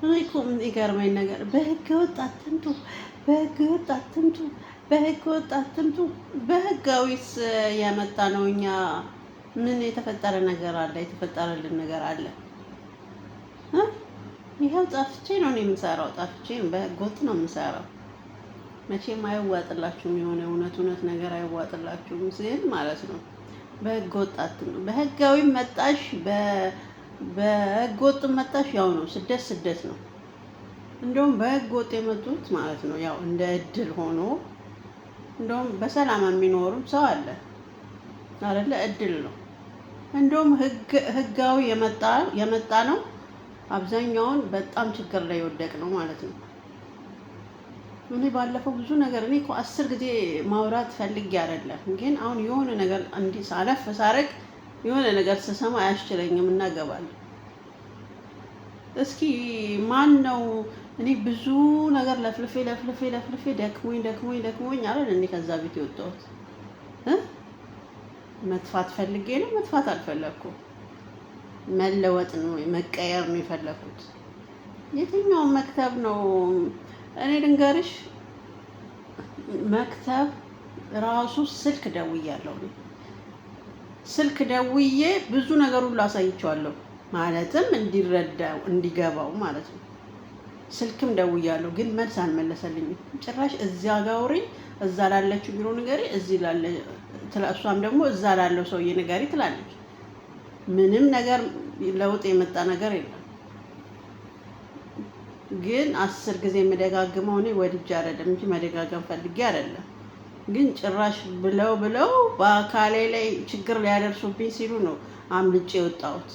እኔ እኮ ምን ይገርመኝ ነገር በህገ ወጥ አትምጡ፣ በህገ ወጥ አትምጡ፣ በህገ ወጥ አትምጡ። በህጋዊስ ያመጣ ነው። እኛ ምን የተፈጠረ ነገር አለ? የተፈጠረልን ነገር አለ? ይኸው ጠፍቼ ነው እኔ የምሰራው። ጠፍቼ በህገ ወጥ ነው የምሰራው። መቼም አይዋጥላችሁም። የሆነ እውነት ነገር አይዋጥላችሁም ሲል ማለት ነው። በህገ ወጥ አትምጡ። በህጋዊ መጣሽ በህገ ወጥ መጣሽ ያው ነው። ስደት ነው። እንደውም በህገ ወጥ የመጡት ማለት ነው ያው እንደ እድል ሆኖ እንደውም በሰላም የሚኖሩም ሰው አለ አይደለ? እድል ነው። እንደውም ህጋዊ የመጣ ነው አብዛኛውን በጣም ችግር ላይ የወደቅ ነው ማለት ነው። እኔ ባለፈው ብዙ ነገር እኔ እኮ 10 ጊዜ ማውራት ፈልጌ አይደለም፣ ግን አሁን የሆነ ነገር እንዲህ ሳለፍ ሳረግ የሆነ ነገር ስሰማ አያስችለኝም እና እገባለሁ። እስኪ ማን ነው እኔ ብዙ ነገር ለፍልፌ ደክሞኝ አይደል እኔ ከዛ ቤት የወጣሁት መጥፋት ፈልጌ ነው። መጥፋት አልፈለኩም። መለወጥ ነው መቀየር ነው የፈለኩት። የትኛውን መክተብ ነው? እኔ ልንገርሽ፣ መክተብ ራሱ ስልክ ደውያለሁ። ስልክ ደውዬ ብዙ ነገር ሁሉ አሳይቼዋለሁ። ማለትም እንዲረዳው እንዲገባው ማለት ነው። ስልክም ደውያለሁ፣ ግን መልስ አልመለሰልኝም። ጭራሽ እዚያ ጋውሪ እዛ ላለችው ቢሮ ንገሪ፣ እዚህ ላለ እሷም ደግሞ እዛ ላለው ሰውዬ ንገሪ ትላለች። ምንም ነገር ለውጥ የመጣ ነገር የለም። ግን 10 ጊዜ የምደጋግመው እኔ ወድጄ አይደለም እንጂ መደጋገም ፈልጌ አይደለም። ግን ጭራሽ ብለው በአካሌ ላይ ችግር ሊያደርሱብኝ ሲሉ ነው አምልጬ የወጣሁት።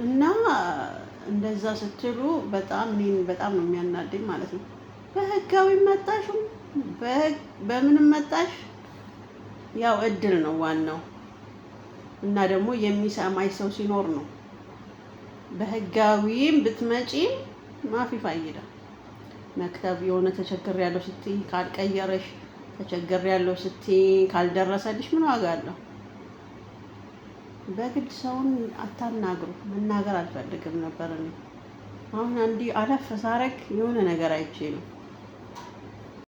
እና እንደዛ ስትሉ በጣም ነው የሚያናደኝ ማለት ነው። በህጋዊ መጣሽም በምንም መጣሽ ያው እድል ነው ዋናው። እና ደግሞ የሚሰማኝ ሰው ሲኖር ነው። በህጋዊም ብትመጪም ማፊ ፋይዳ። መክተብ የሆነ ተቸግሬያለሁ ስትይ ካልቀየረሽ፣ ተቸግሬያለሁ ስትይ ካልደረሰልሽ ምን ዋጋ አለው? በግድ ሰውን አታናግሩ። መናገር አልፈልግም ነበር እኔ። አሁን አንዲ አለፍ ሳረግ የሆነ ነገር አይቼ ነው